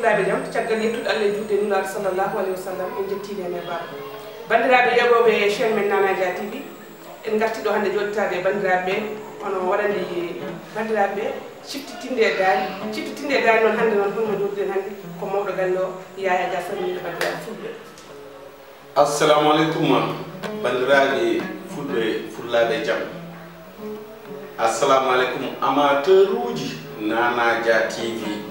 fullaɓe jam caggal yettude Allah e juuɗe nulaɗo sallllahu alayhi wa sallam en jettide hen e baba bandiraɓe ƴeeɓoɓe chaine men Nana Dia TV en garti ɗo hande joɗitade e bandiraɓe ono waɗande bandiraɓe ciftitinde e daari noon hande noon holmo joɗiɗen hande ko mawɗo galle o Yaya Dia salminde bandiraɓe fulɓe. Assalamu alaikum bandiraɓe fulɓe fullaɓe jam. Assalamu alaikum amateur uji Nana Dia TV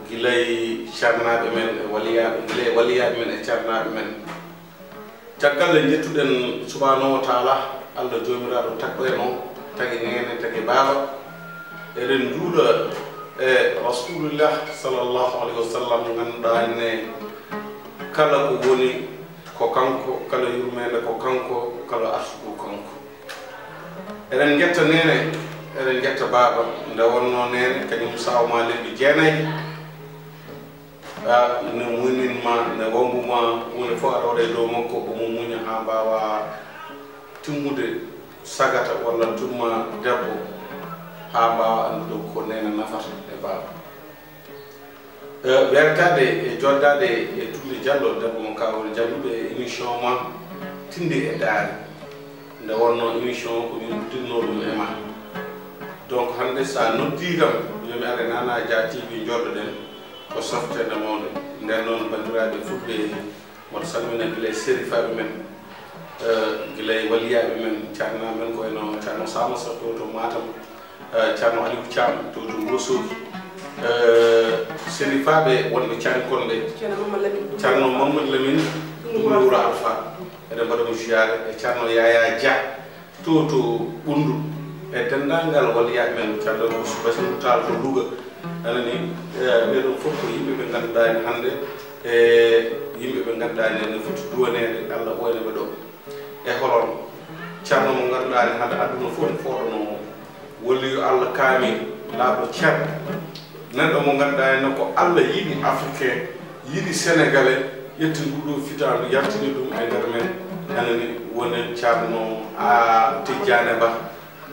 gilay carnaɓe men e waliyaɓe gilay waliyaɓe men e carnaɓe men caggal e jettuɗen subhanahu wa taala Allah jomiraɗo takɓoy no tagi nene tagi baba eɗen juuɗa e rasulullah sallallahu alaihi wa sallam ganduɗa enne kala ko woni ko kanko kala yurmede ko kanko kala arsugo kanko eɗen jetta nene eɗen jetta baba nde wonno nene kañum sawma lebbi jeenayyi ne muninma ne wombuma hunde fof aɗa waɗa e dow makko omo muña ha mbawa timmude sagata walla tumma debbo ha mbawa andude ko nene nafata e baba wertade e joddade e Tulle Diallo debbo mo kawol jalluɓe e émission ma tinde e daari nde wonno émission ko min tinno ɗum e ma donc hande sa noddi kam yomi are Nana Dia TV joddoɗen ko softede mawde nden noon bandiraɓe fulɓe moto salmina guilay sérifaɓe men guilay waliyaɓe men ceerna men ko eno ceerno Samassa to Matam ceerno Aliou Thiam to Wourossogui sérifaɓe wonɓe cankonɓe ceerno Mamadou Lamine Wuro Alpha eɗen mbaɗamo jiyare e ceerno Yaya Dia to Ɓundu e dendagal waliyaɓe men ceerno Bassirou Tall to Louga anani ɓeɗon fof ko yimɓe ɓe ganduɗa en hande e yimɓe ɓe ganduɗa ene foti duwanede Allah ɓoyneɓe ɗo e holon ceerno mo ganduɗa en hande aduna fof ne fooɗono woliyo Allah kaami laaɓɗo ceerno neɗɗo mo ganduɗa enne ko Allah yiɗi africain yiɗi sénégalais ƴetti nduɗo fitandu yartini ɗum e nder men anani woni ceerno Tidiane Ba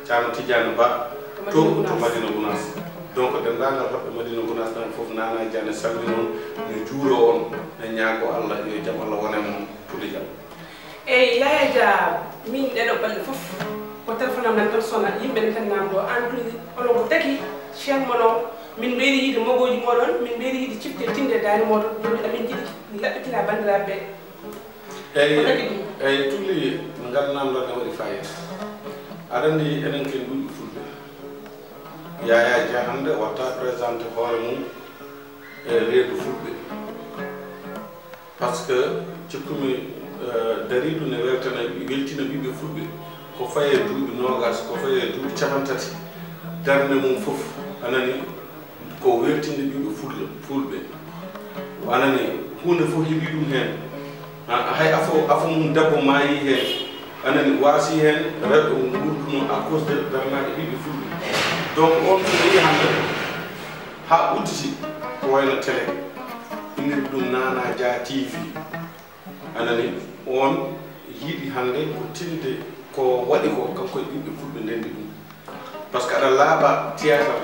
ceerno Tidiane Ba to Madina Gounass donc dendagal hoɓɓe Madina Gounass nan foof Nana Dia ne salmi noon ne juuro on ne ñaago Allah yo jaam Allah wone mon Tulle Diallo eyyi Yaya Dia min ɗeɗo balɗe foof ko téléphone am nan tan sona yimɓe ne tan namdo andude onon ko tagi chaine mono min ɓeydi yiide mogoji moɗon min ɓeydi yiide cifte tinde daari moɗon joni amin jiiɗi laɓɓitina bandiraɓe eyyi Tulli ngal namdo ne waɗi fayida aɗa andi enen ken ɗuɗi fulɓe Yaya Dia hande watta présenté hoore mum e reedu fulɓe par ce que cikkumi dariɗo ne weltina ɓiɓɓe fulɓe ko faye duuɓi nogas ko faye duuɓi capantati darde mum fof anani ko weltinde ɓiɓɓe fulɓe anani hunde fof heeɓi ɗum hen hay afo mum debbo maayi hen anani waasi hen rewɓe gurduno à cause de darnade ɓiɓɓe fulɓe donc on so yeehi hande ha udditi ko wayno télé iniri ɗum Nana Dia TV anani on yiiɗi hande ko tinde ko waɗi ko kanko e ɓiɓɓe fulɓe ndendi ɗum par ce que aɗa laaɓa théâtre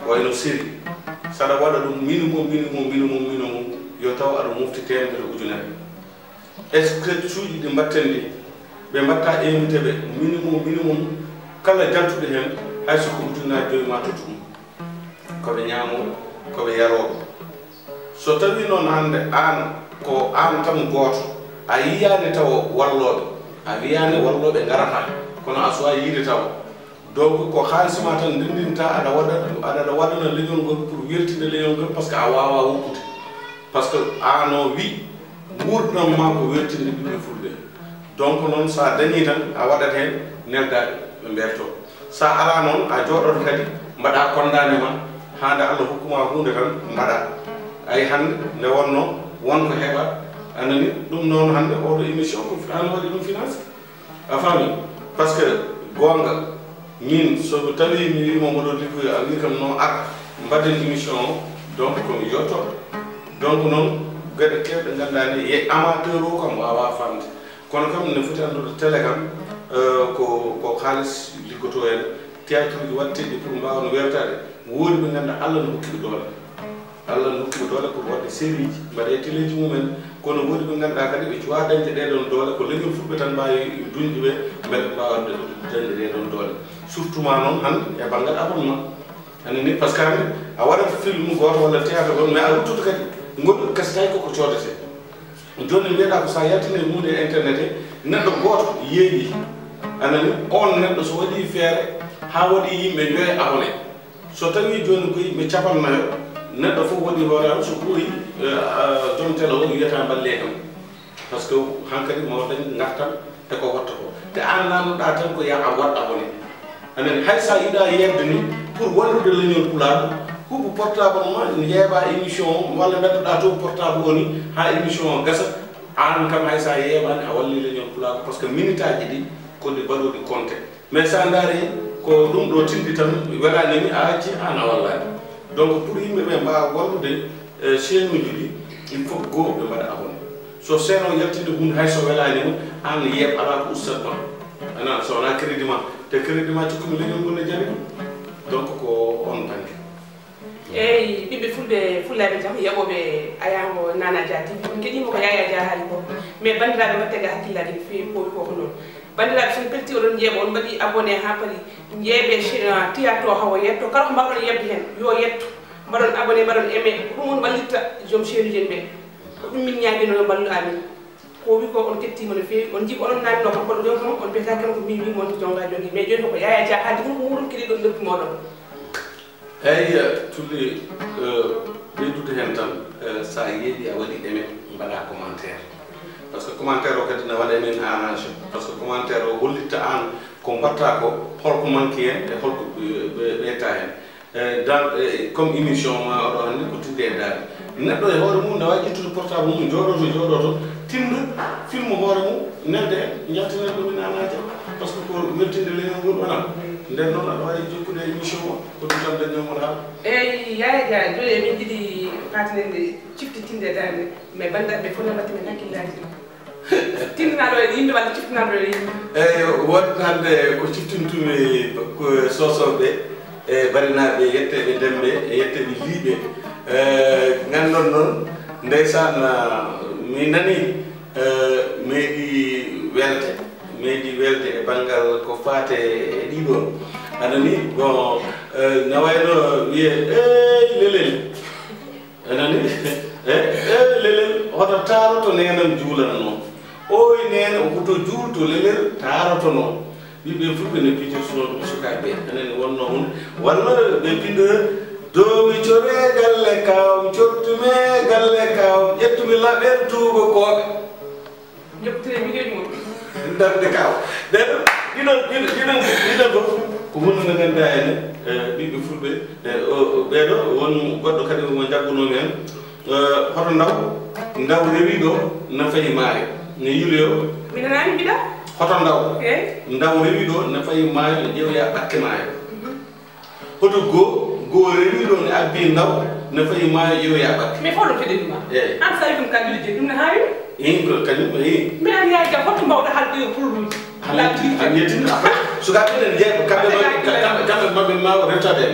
wayno série saɗa waɗa ɗum minimum yo taw aɗa mofti temedere ujunere sketch uji ɗi mbatten ɗi ɓe mbatta invité ɓe minimum kala jaltuɗo hen hayso ko ujunnaji 2 ma tuttu ɗum koɓe ñamoɓe koɓe yaroɓe so tawi noon hande an ko an tan goto a yiyani taw walloɓe a wiyani walloɓe garata kono a suwa yiide taw donc ko halisma tan ndendinta aɗa waɗana leñol ngol pour weltinde leñol ngol par ce que a wawa woppude par ce que ano wi gurdam ma ko weltinde ɓiɓɓe fulɓe donc noon sa dañi tan a waɗat hen neldaɓe ɓe mberto sa ala noon a jooɗoto kadi mbaɗa condamné ma hande Allah hokkuma hunde tan mbaɗa ay hande nde wonno wonko heɓa anani ɗum noon hande oɗo émission ko an waɗi ɗum financé a faami par ce que gonga min so tawi mi wima moɗo liggoyo a wi kam no ar mbaɗen émission o donc komi yottoɗo donc noon gueɗe kewɗe gandani e amateur o kam wawa famde kono kam ne foti andude télé kam ko haalis liggoto en théâtre uji watteɗi pour mbawno wertade woodi ɓe ganda Allah no hokkiɓe doole Allah nokku dole pour wadde série ji mbaɗe téléji mumen kono woodi ɓe ngannduɗaa kadi ɓe cuwa dañde ɗeɗon doole ko leñol fulɓe tan mbawi duñde ɓe mbeɗa mbawa dañde ɗeɗon doole surtout ma noon han e banggal abonnement anani par ce que hande a waɗat film goto walla théâtre on mais a ruttude kadi goɗɗum kasitayi koko coodete joni mbiyeɗa ko sa yaltine hunde internet e neɗɗo goto yeeƴi anani on neɗɗo so waɗi feere ha waɗi yimɓe joye abonné so tawi joni ko yimɓe capannayo neɗɗo fof waɗi hoore so ɓuuri joom télé o wiyata mballe kam par ce que hankkadi ma dañ gartam e ko watta ko te an namdoɗa tan ko ya a waɗ abonné anani hay sa yiiɗa yebde ni pour wallude leñol pulaar huɓo portable ma yeeɓa émission walla mbeddoɗa to portable o ni ha émission o gasa an kam hay sa yeeɓani a walli leñol pulaar parce que minute aji ɗi kode baɗoɗi compté mais sa daari ko ɗum ɗo tindi tan welanimi a acci an a wallani donc pour yimɓeɓe mbawa wallude chaine uji ɗi il faut goo ɓe mbaɗa abonné so chaine o yaltinde hunde hay so welanima an yeeɓ ala ko ustat ma ana so wona crédit ma te crédit ma cikkumi leñol ngol ne jari donc ko on banggue eyyi ɓiɓɓe fulɓe fullaɓe jam yaɓoɓe ayago Nana Dia TV ɗum keɗima ko Yaya Dia haali ko mais bandiraɓe wattega hakkillaji no fewi kowi koko noon bandiraɓe son pelti oɗon jeeɓa on mbaɗi abonné ha paari jeeɓe théâtre o hawo yetto kala ko mbawɗon yebde hen yo yetto mbaɗon abonné mbaɗon aimé ɗum on wallitta joom chaine uji en ɓe ko ɗum min ñaguino ballu amin ko wi ko on kettima no fewi on jii ko onon nanno kam koɗo ɗon kam on biyata kam ko min wimo on jonga jogui mais joni ko Yaya Dia haaldi ɗum ko muɗum keɗiɗon leppi moɗon eyyi tulli ɓeydude hen tan sa yeeɗi a waɗi aimé mbaɗa commentaire par ce que commentaire o kadi ne waɗa men arrangé par ce que commentaire o hollitta an ko mbatta ko holko manque hen e holko ɓeyta hen dans comme émission ma oɗo hannde ko tidde e daari neɗɗo e hoore mum ne wawi ƴettude portable mum jooɗoto tinno film hoore mum nelde en jaltinen ɗum min anaja par ce que ko weltinde leñol ngol wona nden noon aɗa wawi jokkude émission o ko ɗum tan daññomon ha eyyi Yaya Dia joni emin jiiɗi patinede ciftitinde darde mais bandiraɓe fof ne mbatti men hakkillaji tindinaɗo e yimɓe walla ciftinaɗo e yimɓe eyyi wonde hande ko ciftintumi ko sosoɓe e barinaɓe yetteɓe demɓe e yetteɓe liiɓe gandon noon ndeysan mi nani meeɗi welde e banggal ko fate e ɗiɗon anani bon ne wayno wiye lelel anani lelel hoto taroto nenam juulanno oy nena okoto juulto lelel taroto noon ɓiɓɓe fulɓe ne pijirtuno ɗum sukaɓe anani wonno hunde walla ɓe pindora domi core galle kawm cortume galle kawm ƴettumi laɓel tuuba kooɓe joptire miɗeji mum darde kaw ɗiɗon fof ko hunde nde ganduɗa henne ɓiɓɓe fulɓe ɓeɗo won goɗɗo kadi mo jaggunomi hen hoto ndaw rewi ɗo ne fayi maayo ne yiloyo mi nanani mbiɗa hoto ndaw rewi ɗo ne fayi maayo ƴewya ɓakke maayo hoto go rewi ɗo ne abbi ndaw ne fayi maayo ƴewya ɓakke mais fo ɗum feɗenima an sa wi ɗum kamɓiɗe jeeyi ɗum ne haawi ko kañum mais an Yaya Dia hoto mbawɗa haalde pour a yettinta après sukaɓe ɓenen jeeya kamɓe maɓe mawa rettade en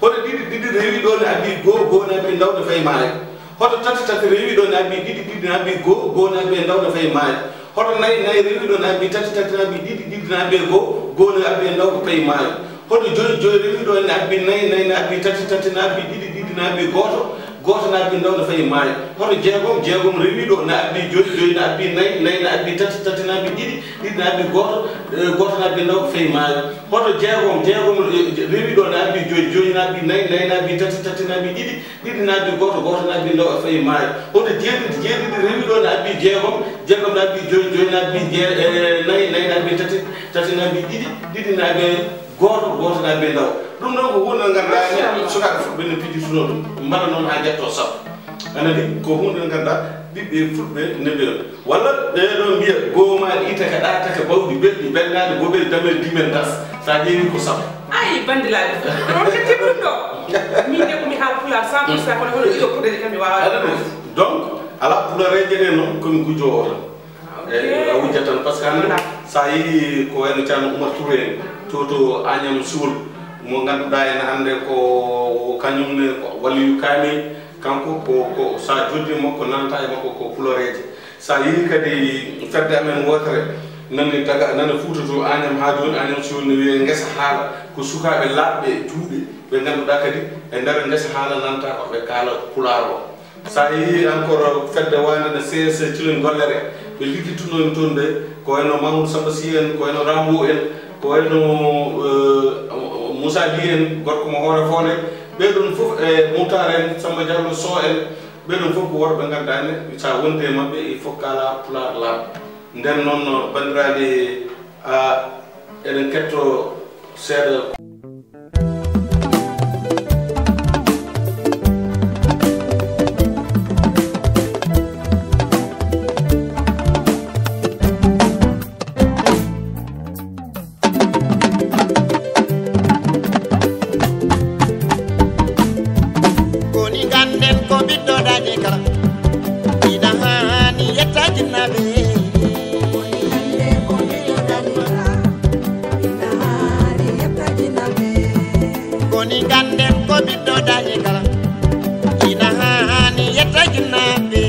hoto ɗiɗi rewi ɗo ne abbi go ne abbi ndaw ne fayi maayo hoto tati rewi ɗo ne abbi ɗiɗi ne abbi go ne abbi ndaw ne fayi maayo hoto nayi rewi ɗo ne abbi tati ne abbi ɗiɗi ne abbi go ne abbi ndaw ko fayi maayo hoto joyi rewi ɗo ne abbi nayi ne abbi tati ne abbi ɗiɗi ne abbi goto ne abbi ndaw ne fayi maayo hoto jeegom rewi ɗo ne abbi joyi ne abbi nayi ne abbi tati ne abbi ɗiɗi ne abbi goto ne abbi ndaw ko fayi maayo hoto jeegom rewi ɗo ne abbi joyi ne abbi nayi ne abbi tati ne abbi ɗiɗi ne abbi goto ne abbi ndaw ko fayi maayo hoto jeeɗiɗi rewi ɗo ne abbi jeegom ne abbi joyi ne abbi nayi ne abbi tati ne abbi ɗiɗi ne abbi goto ne abbi ndaw ɗum ɗon ko hunde nde ganduɗa sukaɓe fulɓe ne pijirtuno ɗum mbaɗa noon ha jetto sappo anani ko hunde nde ganduɗa ɓiɓɓe fulɓe ne mbiya walla ɗeɗo mbiya gomaɗi itaka ɗataka bawɗi belɗi belnaɗe boɓeli damel dimel das sa ƴeewi ko sappo ayi bandilaɓe on ketti ɗum ɗo min de komi haala pulaar 100% kono hono ɗiɗo puɗeje kam mi wawa donc ala pulareje ɗe noon komi gujowo tan a wujjat tan par ce que hande sa yeehi ko wayno ceerno Oumar Touré to Agnam Suul mo ganduɗa en hande ko kañumne ko waliyu kaamil kanko ko sa joddi makko nanta e makko ko puloreje sa yii kadi fedde amen wotere nani daga nana Fouta to Agnam ha joni Agnam soni wiye ngesa haala ko sukaɓe labɓe juuɓe ɓe ganduɗa kadi e nder ngesa haala nanta ko ɓe kaala pulaar o sa yii encore fedde wande ne CS cilin gollere ɓe liggitunomi toon ɓe ko wayno Mamoudou Samba Sy en ko wayno Rambo en ko wayno Moussa Ly en gorko mo hoore fone ɓeɗon fof e Moutar en Samba Diallo So en ɓeɗon fof ko worɓe gandane sa wonde mabɓe il faut kala pulaar laaɓe nden noon bandiraɓe eɗen ketto seeɗa koni ganden ko ɓiɗɗo dañe kala ina hani yettajinnaɓe koni ganden ko ɓiɗɗo dañe kala ina hani yettajinnaɓe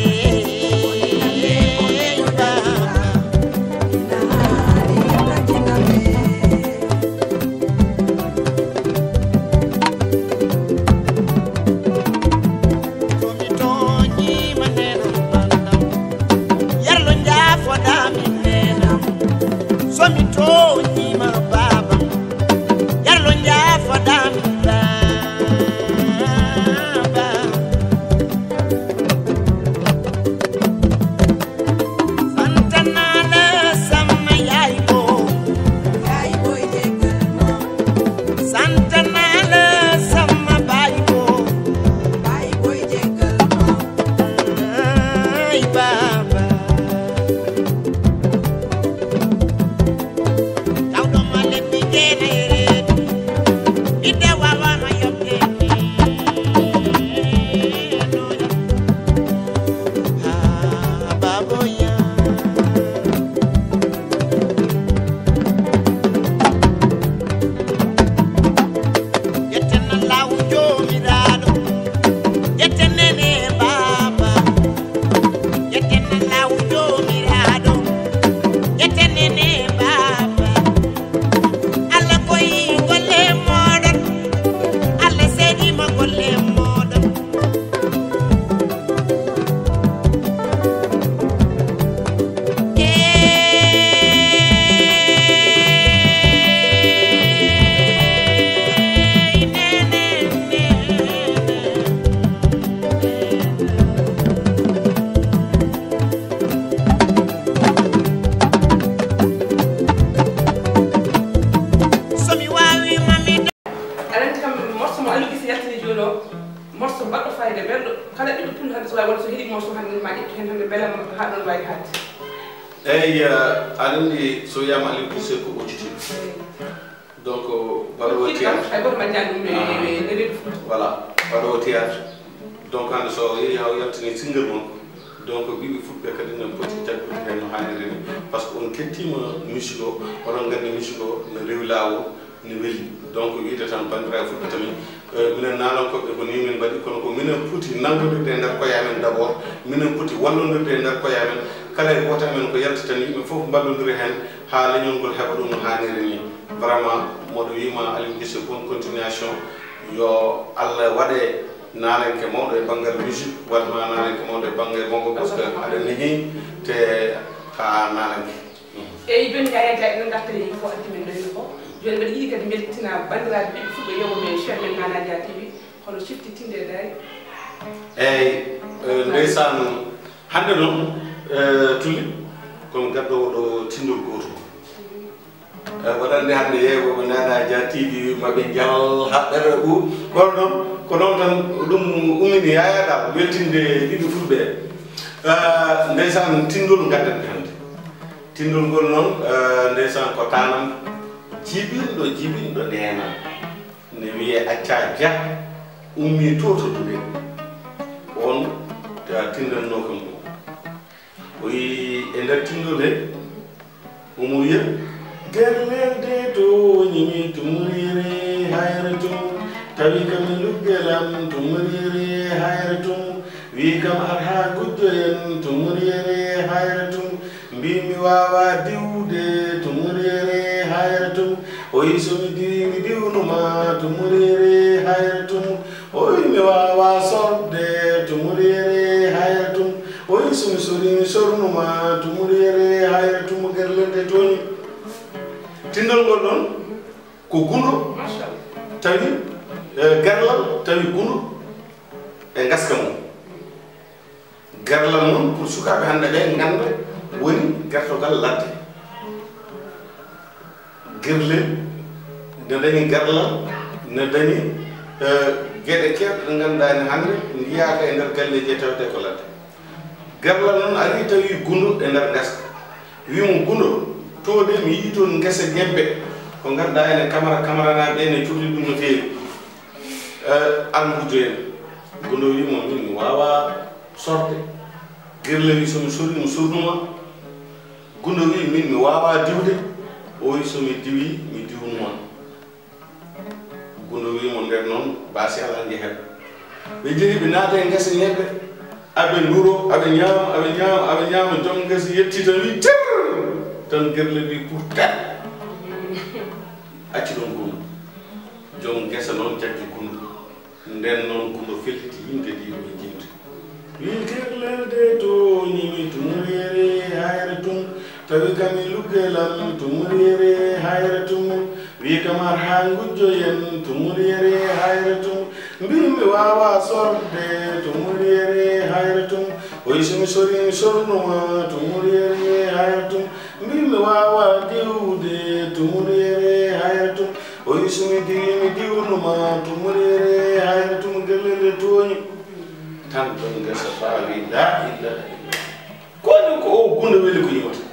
morceau baɗɗo fayida belɗo kala ɓiɗɗo pullo hande so wawi wonde so heeɗi morceau hande ma ƴettu hen hande beele ha ɗon wawi hadde eyyi aɗa andi so wiyama Aliou Cissé ko ɓoccitiɗo donc waɗowo théâtre hay goto majjani ɗum e reedu Fouta voilà waɗowo théâtre donc hande so yeehi haw yaltini single mon donc ɓiɓe Fulɓe kadi ne poti jaggude hen no hanniri ni par ce que on kettima musique o oɗon gandi musique o no rewi lawol ne weeli donc wiide tan bandiraɓe Fulɓe tamin minen nanonkoɓe ko ni min mbaɗi kono ko minen poti nangodirde e nder koyamen d' abord minen poti wallodirde e nder koyamen kala e goto amen ko yaltatan yimɓe fof mballodiri hen ha leñol ngol heɓa ɗum no hanniri ni vraiment moɗo wima Aliou Cissé bonne continuation yo Allah waɗe nalenke mawɗo e banggal musique wadma nalenke mawɗo e banggal mongo par ce que aɗa neehi te ka nalenke eyyi joni Yaya Dia enen gartiri ko addi men ɗoyno ko joni mbiɗa yiiɗi kadi beltina bandiraɓe ɓiɓɓe Fulɓe yewoɓe chaine men Nana Dia TV hono ciftitinde e dari eyyi ndeysan hande noon tulli kono gaddowo ɗo tindol goto waɗande hande yewoɓe Nana Dia TV maɓe jal haɓɓere ɓu kono noon ko noon tan ɗum umini yayaɗa weltinde ɓiɓɓe Fulɓe ndeysan tindol gaddanɓe hande tindol ngol noon ndeysan ko tanam jiɓinɗo ndena ne wiye Acca Dia ummi to to duɗe on tindanno kam ɗum o yi e nder tindol he omo wiya gerlelde to ñimi tumurire hayre tum tawi kam luggelam to muriri hayre tum wi kam arha gujjoyen to muriri hayre tum mbimi wawa diwde to muriri hayre tum oyi somi diwi mi diwnuma to muriri hayre tum oyi mi wawa sorde to muriri hayre tum oyi somi sori mi sornuma to muriri hayre tum gerlende toni tindol ngol ɗon ko gundo tawi garlal tawi gundo e gaska mum garlal noon pour sukaɓe hande ɓe ganda woni gartogal ladde gerle ne dañi garlal ne dañi gueɗe kewɗe ɗe ganduɗa ne hande jiyaka e nder galleji e tawde ko ladde garlal noon ari tawi gundo e nder gaska wimo gundo to de mi yi toon ngese ñebbe ko ganduɗa ene camaranaɓe ene cuhli ɗum no feewi almujo en gundo wimo min mi wawa sorde gerle wi somi sori mi surnuma gundo wi min mi wawa diwde o wi somi diwi mi diwnuma gundo wimo nden noon baasi ala jeeheɓe ɓe jeehi ɓe naata e ngese ñebbe aɓe nduro aɓe ñaama joom ngese yetti tan wi ter tan gerle wi pour tet acci ɗon gundo joom ngesa noon jaggi gundo nden noon gundo felliti yimde ɗiɗo ɓe jimde wi gerlelde to ñimi tumurere hayre tum tawi kam e luggelam tumurere hayre tum wi kam har ha gujjoyen tumurere hayre tum mbimi wawa sorde tumurere hayre tum oyi somi sori mi sornuma tumurere hayre tum mbimi wawa diwde tumurere hayre tum oyi somi diwi mi diwnuma tumurere hayre tum gerlelde toñi tan ɗon ngesa faawi la ilaha illa koni ko o gundo weli ko yimata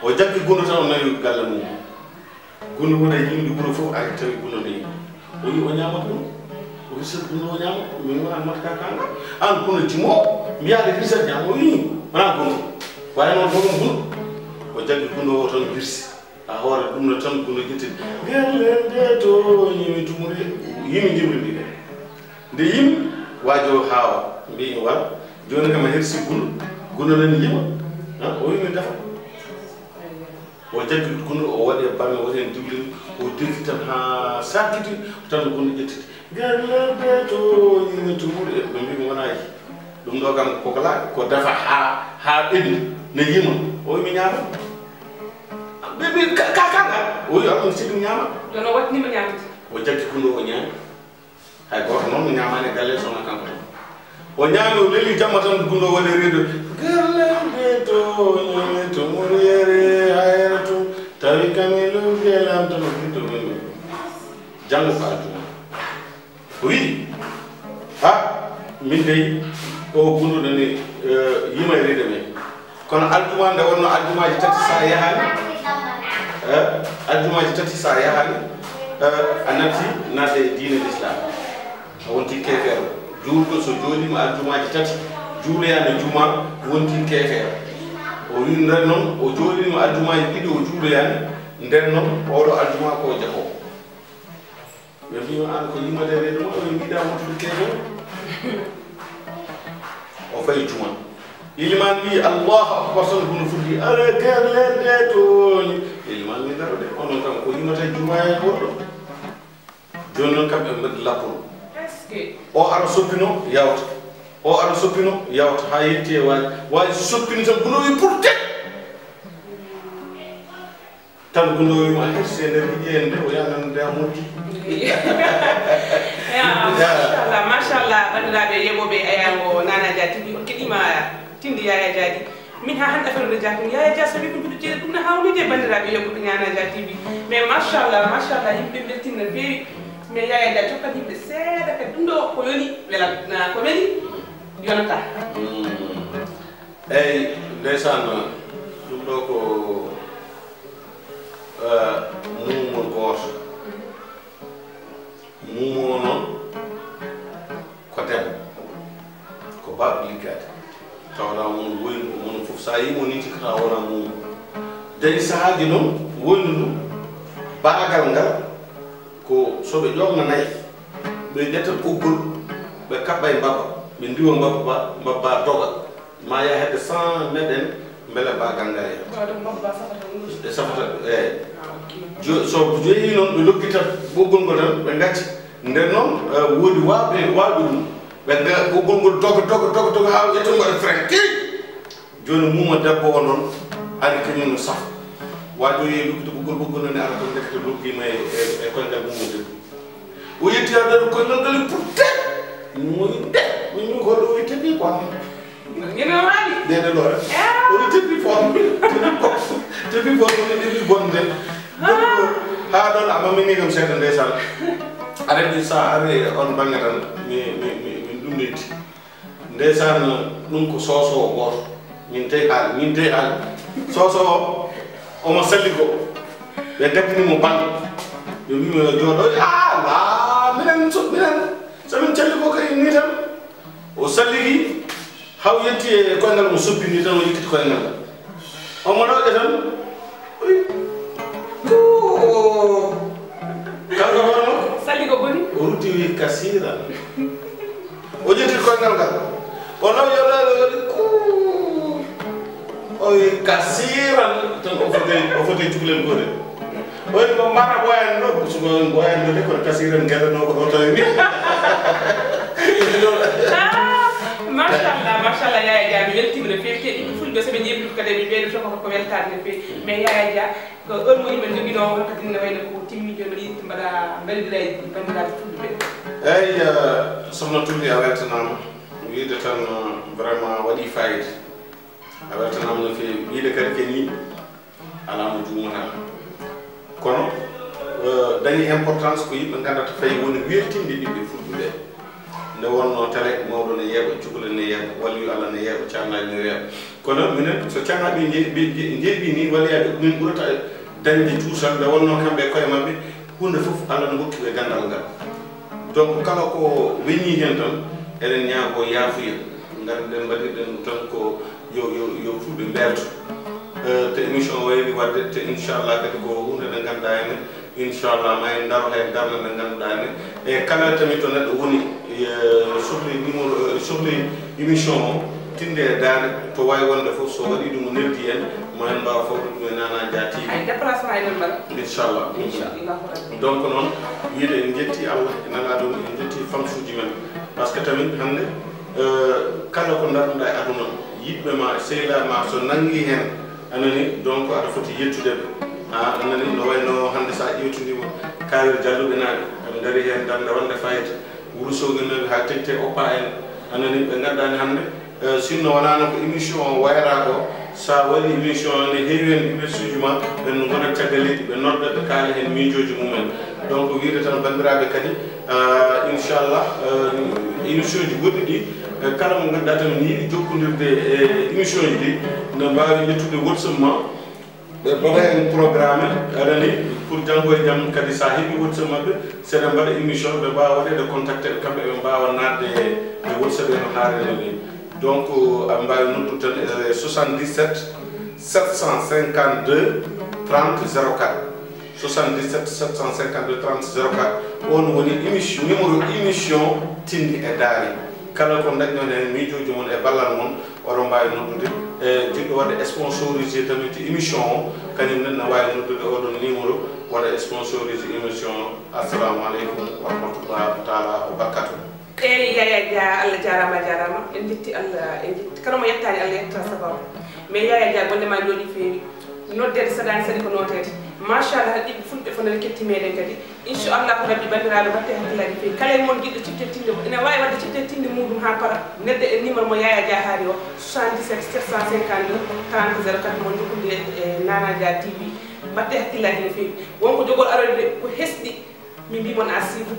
o jaggi gundo tan o nawi galle mum gundo wona yimɗi ɓuuro fof ari tawi gundo ne o wi o ñamata ɗum o wi so gundo o ñama min wona matka kanga an gundo timo mbiyaɗe hirsa ñama o wi wona gundo wawi noon fof ɗum gundo o jaggi gundo o tan birsi a hoore ɗum no tan gundo ƴettidi gerlende to yimi tumuri yimi jimri ndi nde yimi wajo hawa mbimi wala joni kam a hersi gundo nani yima o wi min defa o jaggi gundo o waɗi e bamme waɗi hen diwlin o dirti tan ha sakkiti tan gundo ƴettiti gerlende to yimi tumuri ɓe mbimi wonayi ɗum ɗo kam koko laaɓi ko defa ha ɓendi ne yima o wi mi ñama ɓeɓe kakanga o wi aɗon sigi mi ñama dono watnima ñamata o jaggi gundo o ñaami hay goto noon ñamani galle sona kanko tan o ñaami o leli jamma tan gundo waɗi reedo gerlende to ñami to muriyere hayre tum tawi kami luggelam tan o giddo men janggo ko aljuma o wi ha min dey o gundo nani yima e reedo men kono aljuma nde wonno aljumaji tati sa yahani aljumaji tati sa yahani a natti nadde e diine l'islam a wonti kefeero juulɗo so joolima aljumaji tati juuloyano juma wonti kefeero o wi nden noon o joolima aljumaji ɗiɗi o juuloyani nden noon oɗo aljuma ko jako ɓe mbima an ko yimade reedo ma ɓe mbiɗa wontude kefeero o fayi juma iliman wi allahu akbar tan kono fuddi ala gerlende toñi iliman wi daro de onon kam ko yimata juma e woɗɗo joni noon kam ɓe mbaɗi lapporo o ara soppino yawta o ara soppino yawta ha yetti e waji soppini tan gundo wi pour tet tan gundo wi ma hersi e nder hiƴe nde o yanande a moddi machallah bandiraɓe yeɓoɓe ayango Nana Dia TV on keɗima tindi Yaya Diady min ha hande affaire de jatum Yaya Dia so wi ko juɗo jeeɗe ɗum ne hawnude bandiraɓe yeɓoɓe Nana Dia TV mais machallah yimɓe beltinno no feewi mais Yaya Dia cokkat yimɓe seeɗa kadi ɗum ɗo ko yoni welat ko weli yonata eyyi ndeysan ɗum ɗo ko mumol goto mumo noon ko debbo ko baɓe liggade tawɗa mon woynu mono foof sa yimo ni cikata wona mumo dañi sahaji noon woynu ndu baagal ngal ko soɓe ƴogna nayyi ɓe ƴetta ɓoggol ɓe kaɓɓa e mbabba ɓe ndiwa mbabba doga ma ya hedde 100 meɗen beele ba ganga e safata eyyi so jeeyi noon ɓe lokkita ɓoggol ngol tan ɓe gacci nden noon woodi waaɓe ɗum ɓe ɓoggol ngol toga ha ƴetta mbaɗa frein ki joni muma debbo o noon ari kañum no safa waajo yehi lukkita ɓoggol nani ara kon dekete lokkima e koyngal mum o debbo o yetti aɗaɗo koyngal ngal pour te moyi de min ko ɗo tebi quoi ngene waɗi dede ɗo rek o tebi fo tebi bonde ha ɗon amamini kam seeɗa ndeysan areɗi sa are on bangge tan min ɗum netti ndeysan ɗum ko sosowo goto min tawi haali sosowo omo salli ko ɓe debtinimo banque ɓe wimo yo jooɗo la minen somin calli ko kay ni tan o salliki haw yetti e koyngal mo soppi ni tan o yekkiti koyngal ngal omo ɗoƴe tan kanko hono salli ko boni o rutti wi kasira o yetti koyngal ngal o law yoɗoɗo o wi kasiran tan o foti cukalel gotel oyi ko mbara ɓoyani ɗo suko ɓoyani ɗo de kono kasiren gueɗano ko ɗo tawi ni machallah Yaya Dia mi weltima no fewi te ɗiɓe fulɓe soɓe ñeɓi kadi mi ɓeydoto ko weltade no fewi mais Yaya Dia ko heure mo yimɓe joguino kadi ne wayno ko timmi joni mbaɗa yiɗi mbaɗa mballidiray bandiraɓe fulɓe ɓe eyyi sohna Tulli a weltanama wiide tan vraiment waɗi fayida a weltanama no fewi wiide kadi ke ni ala mo juumata kono dañi importance ko yimɓe gandata fayi woni weltinde ɓiɓɓe fulɓe ɓe nde wonno télé mawɗo ne yeeɓa cukalel ne yeeɓa walliyo Allah ne yeeɓa cannaji ne yeeɓa kono minen so cannaɓe jeeɓi ni walliyaɓe min ɓurata dañde cuusal nde wonno kamɓe koye mabɓe hunde foof Allah ne hokkiɓe gandal ngal donc kala ko weñi hen tan eɗen ñaago yaafuya ganden mbaɗirɗen tan ko yo fulɓe mbelto te émission wayri wadde te inchallah kadi ko hunde nde ganduɗa henne inchallah ma en daro hen darde nde ganduɗa henne e kala tamit to neɗɗo woni sohli émission o tinde e daade to wawi wonde foof so waɗi ɗum neldi hen ma en mbawa fawde ɗum e Nana Dia TV ay déplacement e ɗon mbaɗa inchallah donc noon wiide en jetti Allah e nana ɗum en jetti famsuji men par ce que tamit hande kala ko darnuɗa e aduna yiɗɓe ma sehlama so nangi hen anani donc aɗa foti yettudeɓe anani no wayno hande sa ƴewtidima Kaari Jalluɓe naaɓe aɗa daari hen darde wonde fayida Wourossogui naaɓe ha tecte oppa en anani ɓe gaddani hande sinno wonano ko émission o wayra ko sa waɗi émission ne heewi hen université ji ma ɓen gona caggalidi ɓe nodda ɓe kaala hen miijoji mumen donc wiide tan bandiraɓe kadi inchallah émission ji goɗɗi ɗi kala mo ganduɗa tan ne yiiɗi jokkodirde e émission ji ɗi ne mbawi ƴettude WhatsApp ma ɓe mbaɗa hen programme aɗani pour janggo e jaam kadi sa heeɓi WhatsApp mabɓe seeɗa mbaɗa émission ɓe mbawa waɗede contacté ɓe kamɓe ɓe mbawa nadde e WhatsApp no haarini ni donc aɓe mbawi noddude tan e 77 752 30 04 77 752 30 04 on woni émission numéro émission Tindi e Daari kala ko dañɗon hen miijoji mon e ballal mon oɗon mbawi noddude e jiɗɗo waɗa sponsorisé tamit émission o kañum nen ne wawi noddude oɗon numéro waɗa sponsorisé émission o assalamu aleykum wa rahmatullahi taala wa barakatuh eyyi Yaya Dia Allah jarama en jetti Allah en jetti kala mo yettani Allah yetta sababu mais Yaya Dia golle ma jooɗi feewi noddede saɗani sadi ko notede machallah ɗiɓɓe fulɓe fof nana ketti meɗen kadi inchallah ko rabbi bandiraɓe batte hakkillaji feewi kala e moon jiɗɗo ciftetinde ene wawi wadde ciftetinde muɗum ha para nedde e numéro mo Yaya Dia haali o 77 752 30 04 mo jokkodire e Nana Dia TV batte hakkillaji no feewi wonko jogol arode ko hesɗi min mbimon a suivre